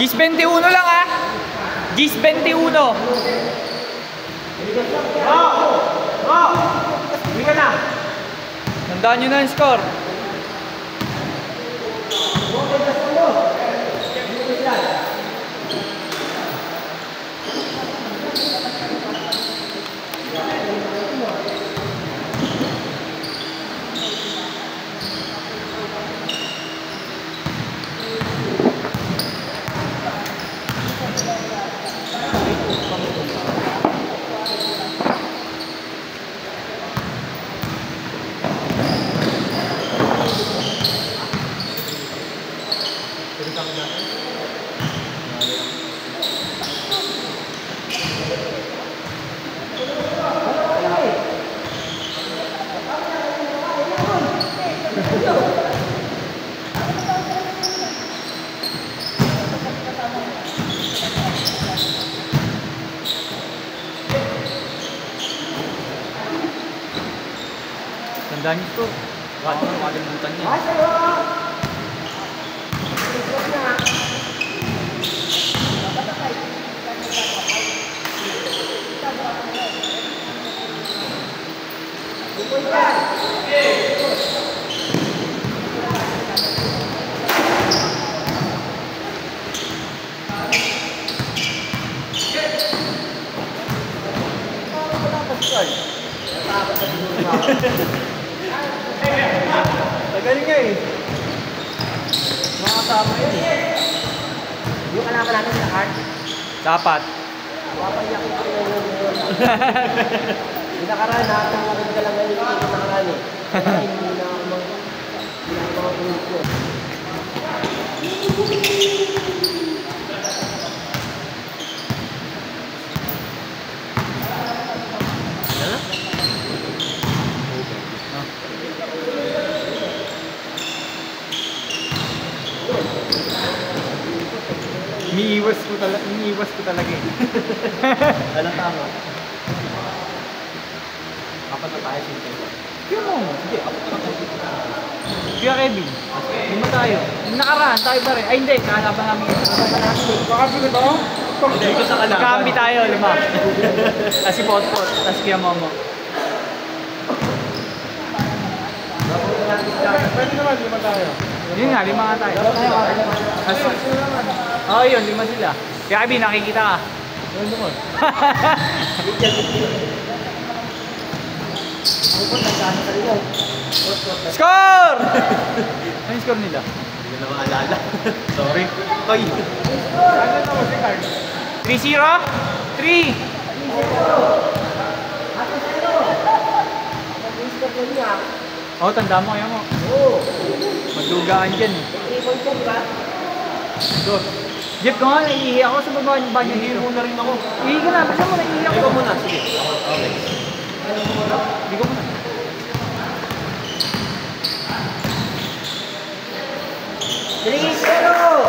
Gis 21 lang ah. Gis 21. Hindi ka na. Tandaan nyo na yung score. Tandaan nyo ito. Baka naman makalimutan niya. Tagaling nga eh. Mga kasama yun eh. Yung kalaban natin sa card. Dapat. Wapayak ko kayo yun. Yung nakaraan, nakakangagod ka lang ngayon. Yung nakaraan eh. Hindi na ako mga grupo. Iniiwas ko talaga eh. Alam tama. Apat na tayo sinto. Kaya mo. Sige, apat na tayo sinto. Kaya Kevin. Lima tayo. Nakaraan tayo ba rin? Ay hindi. Kalaban namin. Makabi ko to? Hindi ko sa kalaban. Kambi tayo. Lima. Tapos si Potpot. Tapos kaya Momo. Pwede naman, lima tayo. Yun nga. Lima nga tayo. Oo yun. Lima sila. Kaya Kevin, nakikita ka. Ano naman? Score! Ano yung score nila? Hindi na maalala. Sorry. Toy. Ano naman si Carl? 3-0? 3! 3-0! Oo, tanda mo kaya mo. Magdugaan dyan eh. Dos. Jeff ko nga, naiihi ako sa baba niyo ba niyo? Hihiro na rin ako. Ihi ka na, basta mo naiihi ako. Ikaw muna, sige. Okay. Hindi ko muna. Three-zero!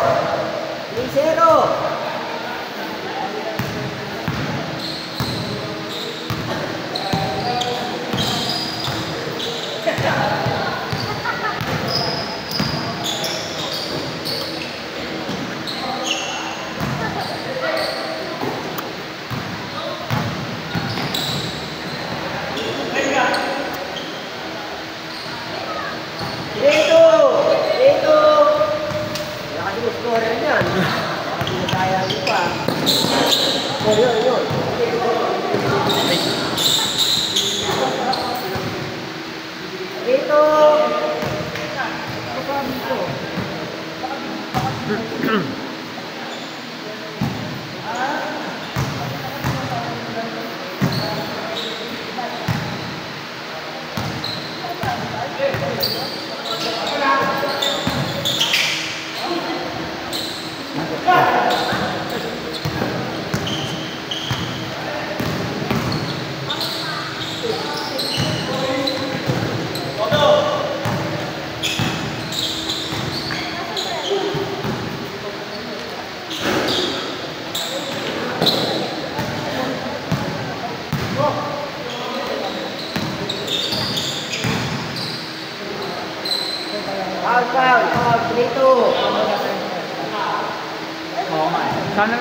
Sana,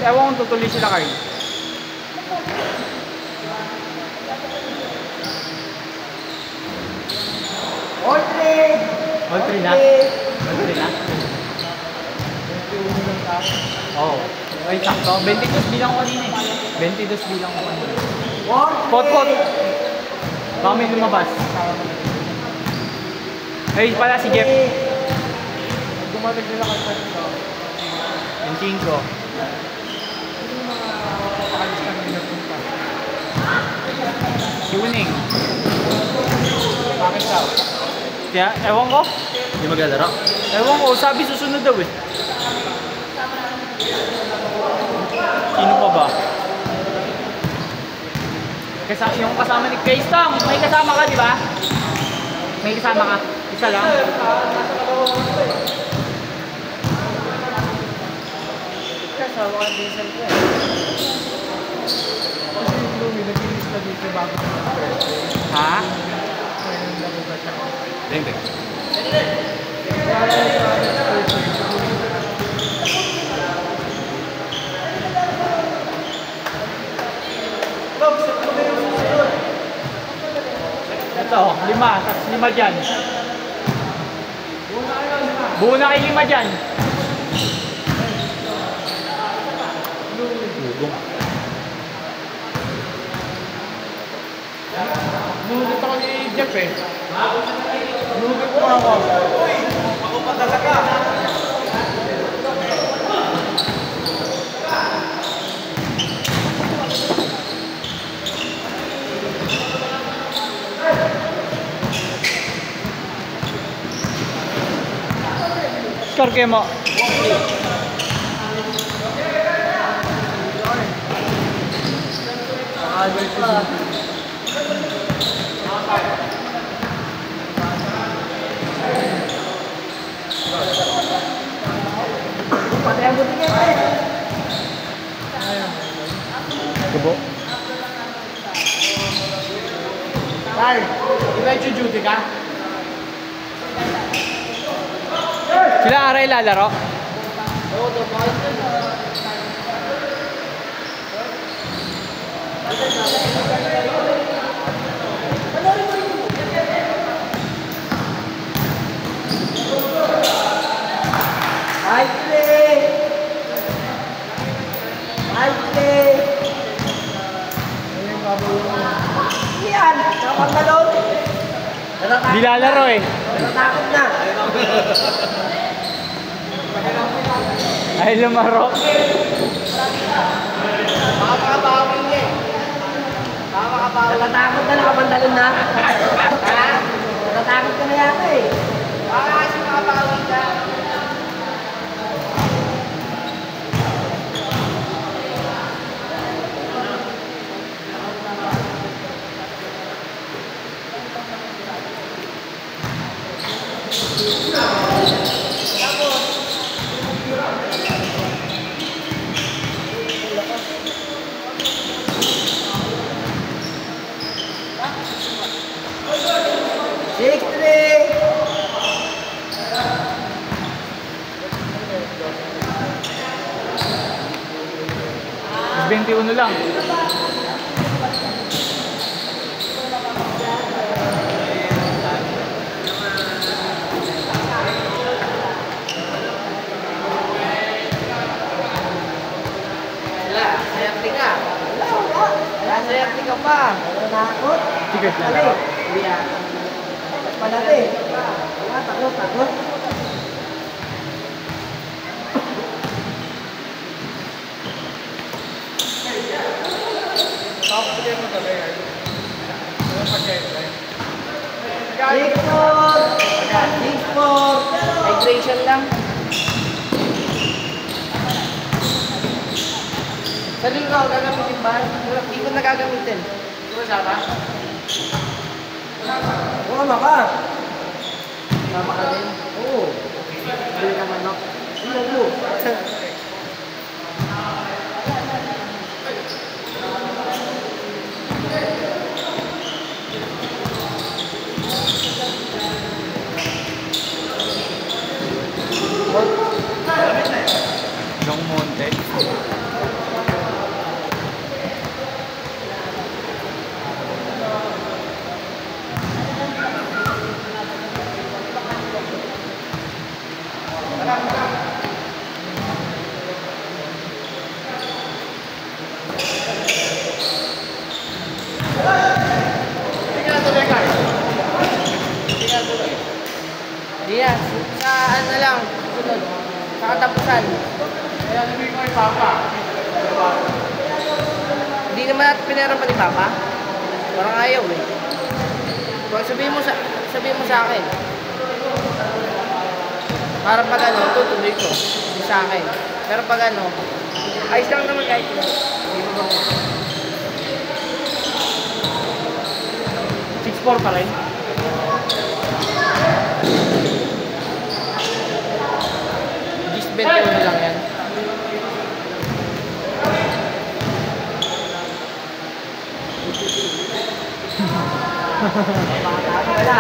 ewan kung tutuloy sila Carl. All three! All 3 na? All 3 na? Oo. Oh. Ay, sakto. 22 bilang ko kanina eh. 22 bilang ko kanina. Pot. Baka may lumabas. Ay, pala si Jeff. Dumating nila kasi ito. Yung 5. Pakalis kami napunta. Si Uning. Bakit daw? Kaya, ewan ko. Hindi maglalaro? Ewan ko, sabi susunod daw eh. Sino pa ba? Yung kasama ni Kaystong, may kasama ka, di ba? May kasama ka? Isa lang? Kasama ka din sa ito eh. Kasi yung Lumi, nag-ilista dito bago sa birthday. Ha? Kaya nang nakuha siya. Hindi. Kaya sa next birthday, Ito, 5. Tapos 5 dyan. Buo na kayo 5 dyan. Gugong. nulit ako ni Jeff eh. Nulit ko ako. Ako patala ka. Score kayo mo. Kubo. Carl, di ba yung duty ka? Sila Aray lalaro? Yan! Nakapantalon! Di lalaro eh. Natatakot na! Ay lumaro. Makakabawin niya eh. Makakabawin. Natatakot na, nakapantalon na. Ha? Natatakot ka na yata eh. Baka kasi makabawin ka. Mas 21 lang. Swerte ka. Swerte ka pa. Natakot. Ticket lalaro. Palate. Takot. Hydration lang. Sa linggo, gagamitin ba? Hindi ko na gagamitin. Hindi ko sama? Oo, maka. Sama ka din? Oo. Hindi ka manok. Hindi mo. Long Monte. saan? Kaya sabihin ko kay Papa. Hindi naman natin pinarapan ni Papa. Parang ayaw eh. Pag sabihin mo sa akin. Para pag ano, tutuloy ko. Hindi sa akin. Pero pag ano, ayos lang naman kahit yun. 6'4" pa rin. Just 21 lang yan. Wala.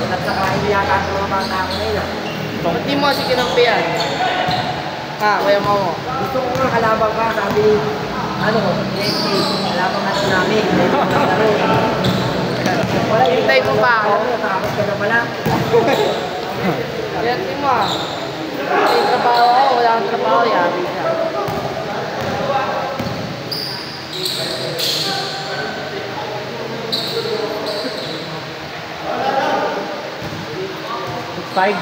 Nagsakain yata ang mga bata ko ngayon ah. Ba't di mo kasi kinampihan? Ha, kuya mo. Gusto ko nga kalaban ka, sabi ni, ano, Jesse, kalaban ka namin. Wala, hintay mo pa ako. Natakot ka na pala. Yan, di mo ah. May trabaho ako, wala akong trabaho, yari siya. Five.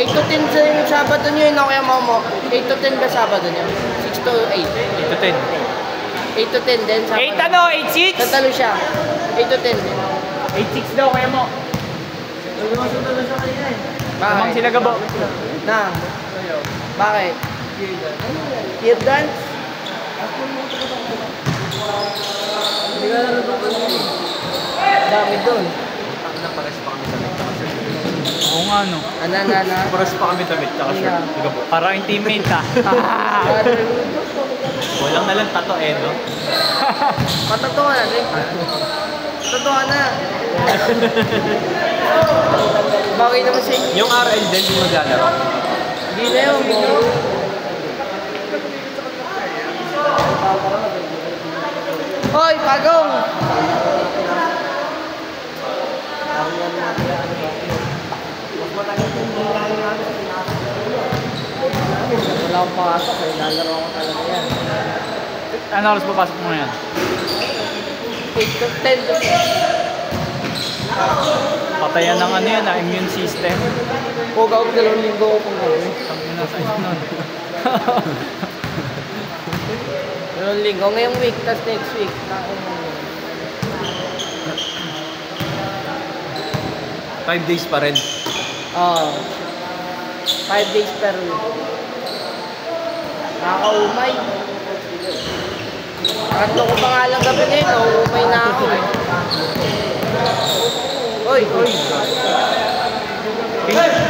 8 to 10 sa yung Sabado nyo yun, kuya Momo. 8 to 10 ba Sabado nyo? 6 to 8. 8 to 10. 8 to 10 din. 8 ano? 8'6"? Tatalo siya. 8 to 10 din. 8'6" daw kaya mo. Tatalo siya kanina eh. Tamang sila gabo. Na? Bakit? Tear dance? Hindi ka lang dami doon. Pares pa kami damit tsaka shirt. Oo nga no. Pares pa kami damit tsaka shirt. Para intimate ah. Walang nalang tato eh, no? Patatuwa na rin. Totoo na. Bagay naman sa inyo. Yung RL din, yung maglalaro. Hindi na yun. Hoy, Pagong! Wala akong pasok eh. Lalaro ako talaga yan. Ano oras papasok mo yan? 8 to 10 to 6. Patayan ng ano yan ah, immune system. Huwag ako 2 linggo ko kung gawin. Sabi na sa inyo nun. 2 linggo. Ngayong week, tas next week. 5 days pa rin. Oo. 5 days per week. Nakakaumay. Tatlo ko pa nga lang gabi ngayon, umay na ako eh. Oy!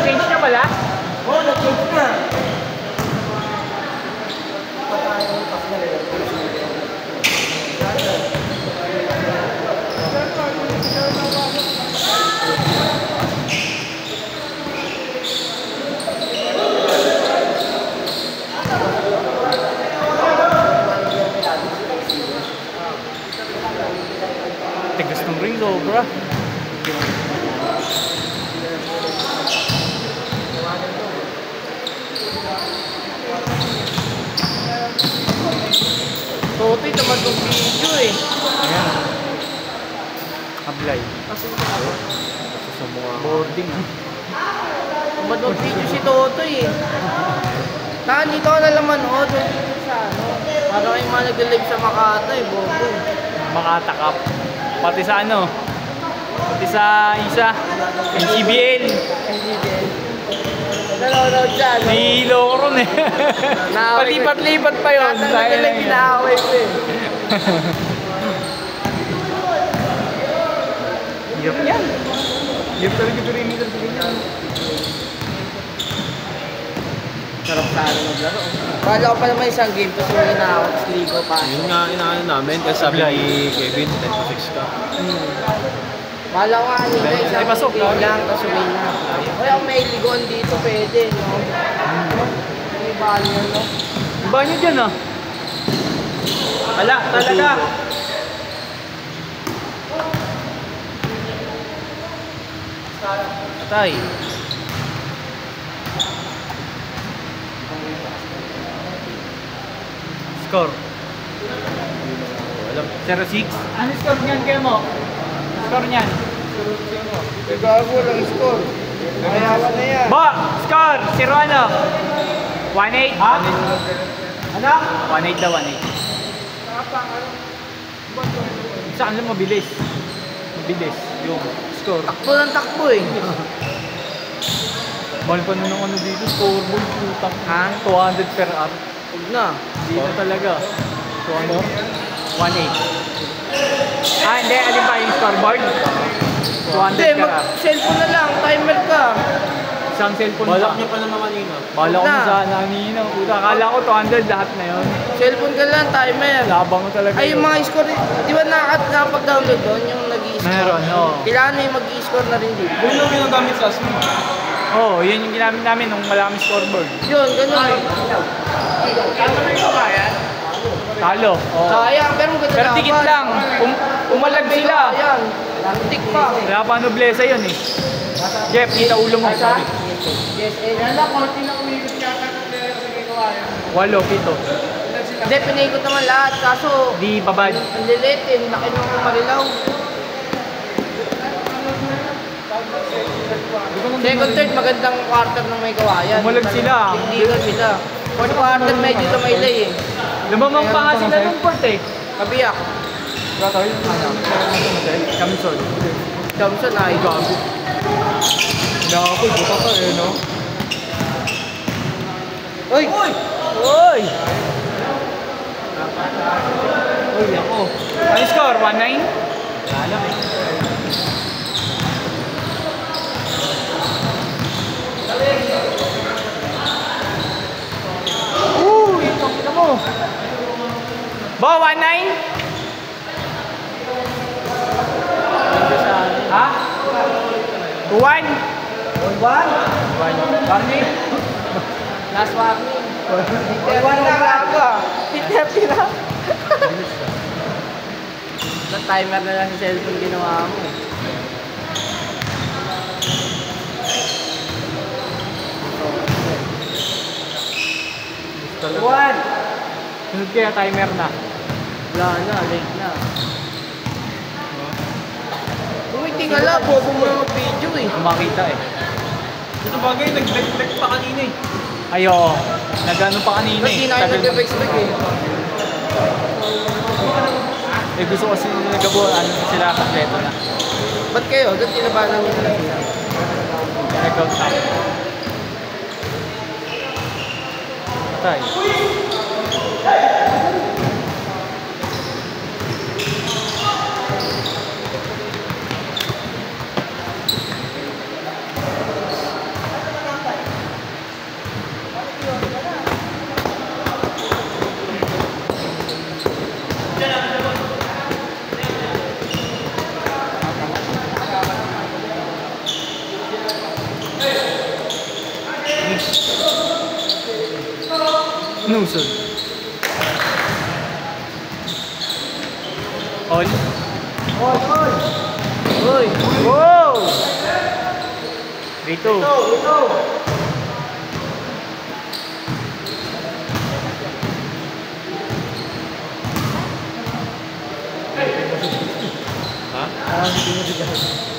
Change na pala? Oo, nag-change na. Tigas ng ring sobra. Totoy, tamad ng video eh. Ayan. Ablay. Sa mga... Boarding ah. Tamad ng video si Totoy eh. Dito ka na lang manood. Sa ano. Para kayong mga nag-live sa Makata eh, bobo. Makatakap. Pati sa ano? Pati sa isa. NCBL. Nanonood siya, no? Nahihilo ko ron eh. Palipat-lipat pa yun. Dahil lang ginaaway ko eh. Hirap yan. Hirap talaga ito rin nito sa ganyan. Sarap sa ano maglaro. Kala ko pa naman isang game, tapos uwi na ako, tapos ligo pa. Yun nga inaano namin, kasi sabi ni Kevin, 10 to 6 ka. Kala ko nga kanina, Ay, isang pasok, game no? lang, tapos uwi na. Kaya kung may ligon dito, pwede, no? May banyo, no? Banyo dyan ah. Ala, talaga! Patay. Score. Alam. 0-6. Ano score niyan kayo mo? Score niyan? Gago lang score. Mayawan na yan. Ba! Score! Zero ano? 1-8? Ha? Ano? 1-8 daw, 1-8. Saan lang mabilis? Mabilis yung score. Takbo ng takbo eh. Mahal pa na ng ano dito, scoreboard, putang. Ha? 200 per hour. Huwag na. Dito talaga. 200? 1-8. Ah, hindi. Alin pa yung scoreboard? 200 Hindi, per hour. cellphone na lang. Timer ka. Isang cellphone Balak pa. niya pa naman kanina. Balak ko Na. sa nanina. Puta, akala ko 200 lahat na yun. Cellphone ka lang, timer. Labang ko talaga Ay, yung yun. mga score, di ba nakapag-download doon yung nag-i-score? Meron, oo. Kailangan may mag-i-score na rin dito. Kung yung ginagamit sa ASME. Oo, yun yung ginamit namin nung wala kami scoreboard. Yun, ganun. Talo. Oo. Sayang, pero maganda Pero tikit lang. Umalag sila. Ayan, tik pa. Wala pa noblesa yun eh. Jeff, kita ulo mo. Sorry. Yes, eh, nala, konti na umigot yata ng player sa gagawa yan. 8, 7. Hindi, pinaikot naman lahat, kaso, Di babad. ang lilit eh, laki ng marilaw. Second, third, magandang quarter ng may gawayan. Umalag sila. Tigdigan sila. Fourth quarter, medyo lumaylay eh. Lumamang pa nga sila nung port eh. Kabiyak. Kamson. Johnson ay gago. Ako, buka ka eh, no? Uy! Uy! Uy, ako. Ano score? 1-9? Wala lang eh. Uy! Itong ina mo! Bo, 1-9? Ha? 2-1? 1-1? 1-1. Barney? Last warning. 1 na gago ah. 50 na. Timer na lang sa cellphone ginawa mo. One. Sunod kaya timer na. Wala na, late na. Tumitingala, bobo mo na mag-video eh. Makita eh. Ito bagay, nag-lag pa kanina eh. Ayo, nagano pa kanina Ba't eh. di na kayo Tagal nag-expect eh? eh gusto kasi nagabo, ano sila, kompleto na. Ba't kayo? Doon tinabanan nyo na sila. Nag-out na. Tay. Nusod. On. Uy! Wow! Dito. Ha?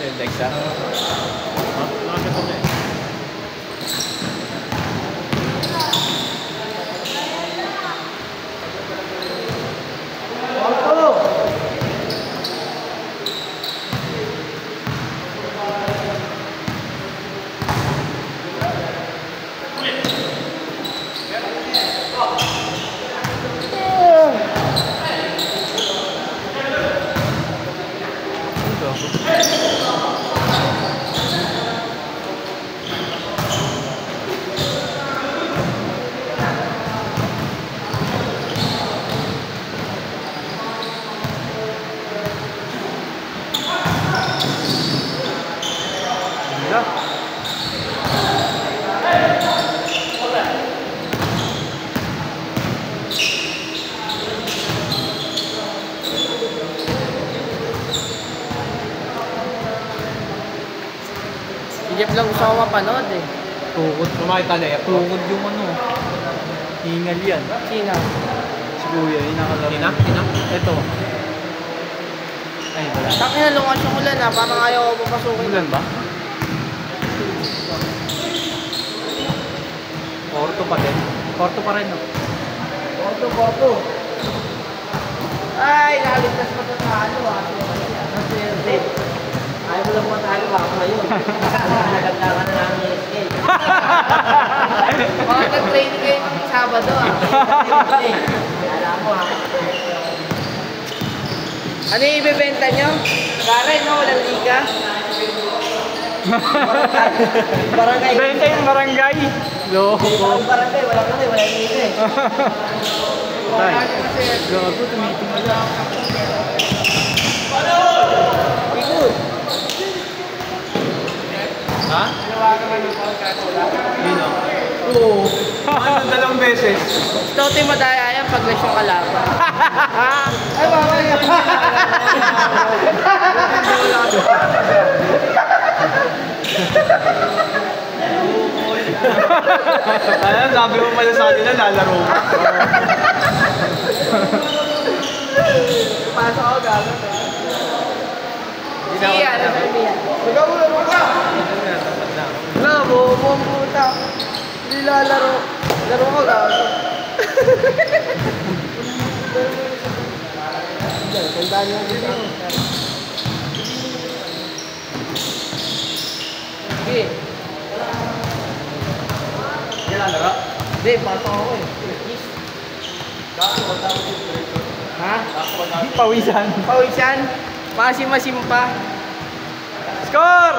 Index ha? Ha? Nakakita niya eh. Ganda. Si Jeff lang gusto ko mapanood eh. Tukod. Kumakita na airport. Tukod yung ano. Hingal yan. Sino? Si Kuya, yung nakalaro. Tina? Tina? Ito. Ay, wala. Takina lungas yung ulan ah, parang ayaw ko papasukin. Ulan ba? Porto pa din. Porto pa rin, no? Porto. Ay, naligtas pa ito sa ano ah. Ayaw mo lang matalo ako ngayon. Naganda ka na namin yung SK. Mga nag-training kayo ng Sabado ah. Alam mo ah. Ano yung ibibenta nyo? Garay no? Walang liga? Barangay. Benta yung barangay. Loko. Walang barangay, walang liga eh. Ay. Gago, tumiting mo lang. Ikot. Ha? Yun o. Oo. Ano, dalawang beses? Ito yung madaya yan pag lesyong kalaban. Ay, mamaya. Ano, sabi mo pala sa kanila, lalaro ka. Pasok ako gano'n. Sige, ano ba yan? Magkakularo ka! Wala, bobo ang puta. Hindi lalaro. Laro ko gano'n. Tandaan niyo ang video. Sige. Hindi lalaro. Hindi, pasok ako eh. Ha? Pawisan. Pawisan? Masim-masim pa. Score!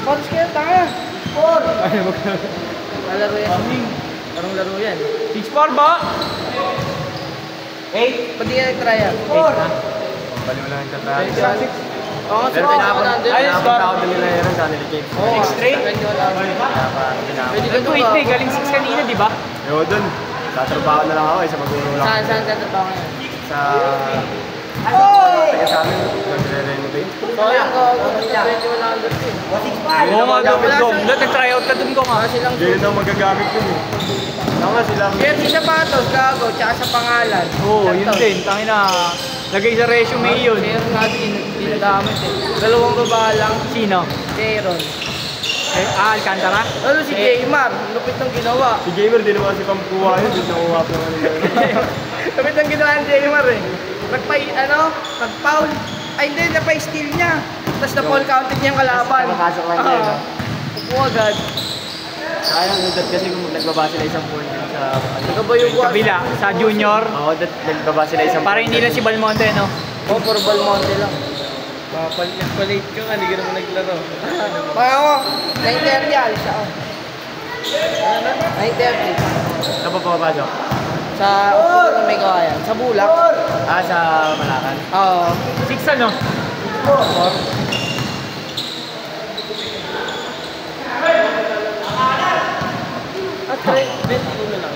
Patos kayo, tanga. Score! Ay, wag na. Laro yan. Parang laro yan. 6-4 ba? 8? Pati yan nag-try yan. 8 na. Bali mo lang yung tatay. Oo, nga, Pero score. pinapunta ako din nila yun sa nila James. Oo, 6-3? ganyan wala. Kaya parang pinapunta. Pwede ka Wait, wait, galing 6 kanina, di ba? Yo, dun. Tatrabaho na lang ako sa maguro lang. Saan ka trabaho ngayon? Sa... Taga sa amin, nagre-renovate. Sayang ka, medyo wala ang dito eh. Oo nga daw, nag-try out ka dun ko nga. Silang Hindi na magagamit yun eh. Tama silang... kaya si sapatos, gago, tsaka sa pangalan. Oo, yun din. Tangina, lagay sa resume yun. Si Aaron nga din, ginagamit eh. Dalawang babae lang, Sino? si Aaron. Alcantara? Lalo si Gaymar, lupit ng ginawa. Si Gamer, di naman si Pampuwa yun. Di nakuha pa naman nila yun. Lupit ng ginawa ni Gaymar eh. Nag-foul. Ay hindi, napay-steal niya. Tapos na-foul counted niya yung kalaban. Nakasok lang niya, no? Upo agad. Sayang yung dat kasi kung nagbaba sila isang point yun sa... Nagabayog ko. Kabila, sa junior. Oo, nagbaba sila isang Para hindi lang si Balmonte, no? Oo, puro Balmonte lang. Palit ka nga, hindi ka naman naglaro. Mga ako, 9:30 alis ako. 9:30. Ano pa papasok? Sa upo na may kawayan. Sa Bulak. Ah, sa Malacan? Oo. 6 ano? At 20 na lang.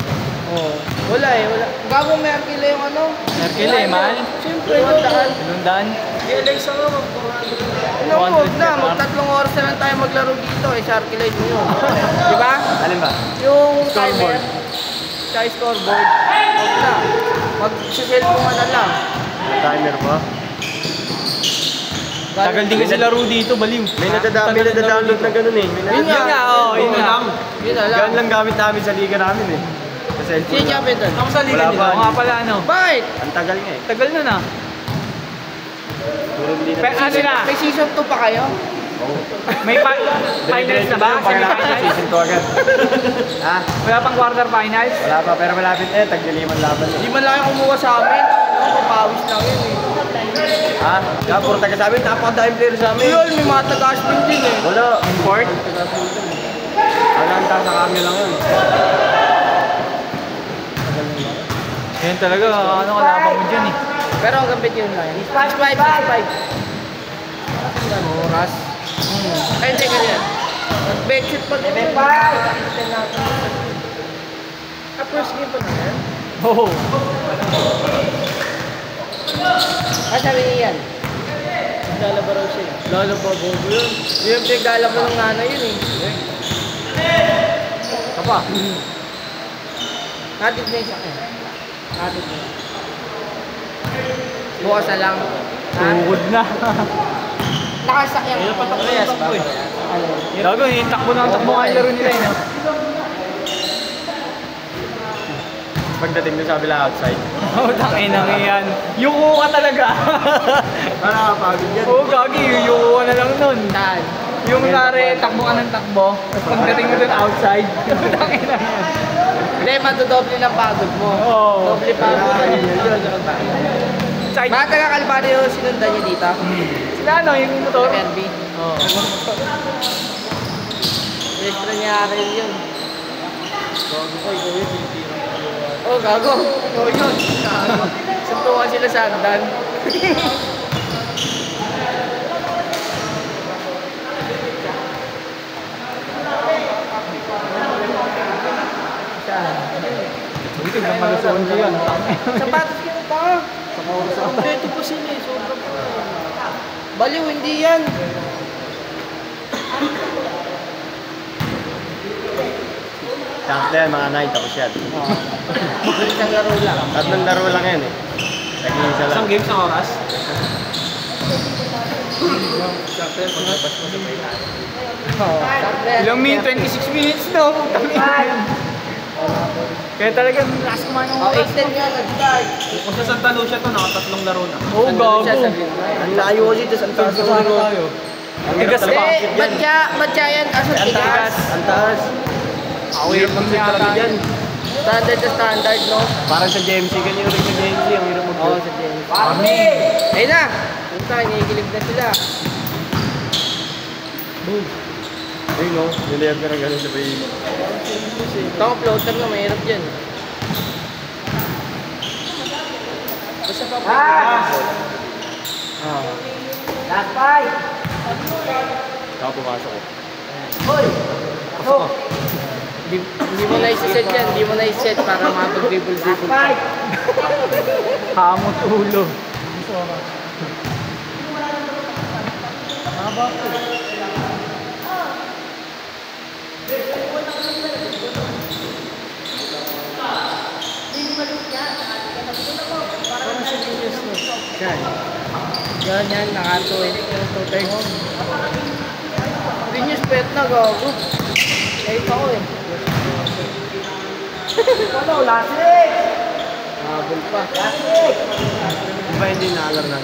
Oo. Wala eh, wala. Gago may arkila yung ano. Merkele, mahal. Siyempre, yung daan. Lundan. Alexa nga, huwag na, mag-3 oras na lang tayo maglaro dito eh, circulate mo yun. Diba? Alin ba? Yung Scoreboard. timer, sa scoreboard, huwag na. Mag-cellphone ka na lang. May timer pa? Tagal din kasi laro dito, baliw. May nadadownload na ganun eh. Yun nga, oo, yun nga. Yun na lang. Ganun lang gamit namin sa liga namin eh. Sa cellphone Sige, lang. Japet doon. Ako sa liga Wala nila, pa. ako nga pala ano. Bakit? Ang tagal nga eh. Tagal na na. Puro hindi na. Pero ano na? May season 2 pa kayo? May finals na ba? Semi-finals? Season 2 agad. Ha? Wala pang quarter finals? Wala pa, pero malapit eh. Tag-liman laban eh. Hindi man lang yung kumuha sa amin. Ano, papawis lang yun eh. Ha? Kaya puro taga sa amin, napakadaming player sa amin. Yun, may mga taga-aspin din eh. Wala. Import? Wala ang sa kami lang yun. Yan talaga, ano kalaban mo dyan eh. Pero ang gambit yun lang. 6'5", 6'5". Oras. Ay, hindi ka yan. Nag-backshoot pa din. First game pa na yan? Oo. Ah, sabi niya yan. Lalaba raw siya. Lalaba, bobo yun. Yung pinaglalaba ng nanay yun eh. Apa? Natin na yung sakya. Natin na. Bukas na lang. Ha? Tuhod na. nakasakyan. Ayun, patak na yan, takbo eh. Ano? Gago, yung takbo na ang takbo nga yung laro nila eh. No? Pagdating doon sa kabila outside. Oh, tangin na yan. Yuko ka talaga. Parang nakapagod yan. Oo, gagi. Yuko ka na lang nun. Saan? Yung nare, takbo ka ng takbo. Tapos pagdating mo dun outside. Tangin na yan. Hindi, madodoble ng pagod mo. Oo. Doble pagod. Side. Mga taga-Kalbaryo sinundan niyo dito? Sila ano, yung motor? MRB. Oo. Restro niya rin yun. Oh, gago. Oh, yun. Suntukan sila sa hagdan. Buti na malusuan ko yan. Sapatos kita pa. Ito po sila eh. Sobra pa. Baliw, hindi yan. Chance na yan, mga 9 tapos yan. Isang laro lang. Tatlong laro lang yan eh. Nag-iisa lang. Isang game sa oras? Ilang minutes? 26 minutes no? Kaya talagang last kumain ng Oh, oras. 8-10 nga nag-start. Kung sa Santa Lucia to, nakatatlong laro na. Oo, gago. Ang layo kasi ito sa taas. tayo. Tigas Hindi, pa. ba't kaya yan? Asa tigas? Ang taas. Awit mo niya talaga tayo. dyan. Standard na standard, no? Parang sa JMC, ganyan rin sa JMC. Ang hirap Oo, mag-go. sa James. Pami! Ayun na! Punta, inigilig na sila. Ayun no, nilayag ka ng gano'n sa bayi. Ito ang floater na, mahirap dyan. Basta pa pa. Last five! Saka pumasok ko. Hoy! Pasok! Hindi mo na isi-set yan, hindi mo na isi-set para makapag-dribble-dribble ka. Kamot ulo. Parang si Genius no? Yan. Yan, nakato eh. Genius pet na, gago. Eh, ito ako eh. Ano, lasik! Habol pa. Lasik! Di ba hindi na-alar na?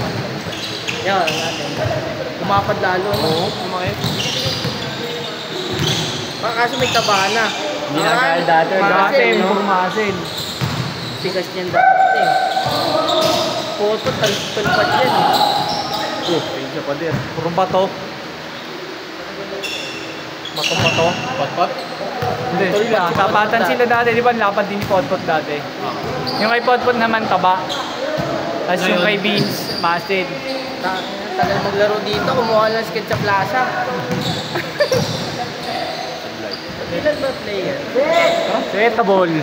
Yan, natin. Kumapad lalo. Oo, kumakit. Kaso may taba na. Hindi na kaya dati. Dati, no? pumasin. Tigas niyan dati. Photo, talpad yan. Ayun siya pa din. Purong bato. Bato-bato. Pat-pat? Hindi, sila. Tapatan sila dati. Di ba lapad din ni Potpot dati? Yung kay Potpot naman taba. Tapos yung kay Beans, masin. Tagal maglaro dito, kumuha ng skate sa plaza. Ilan ba player? Setable.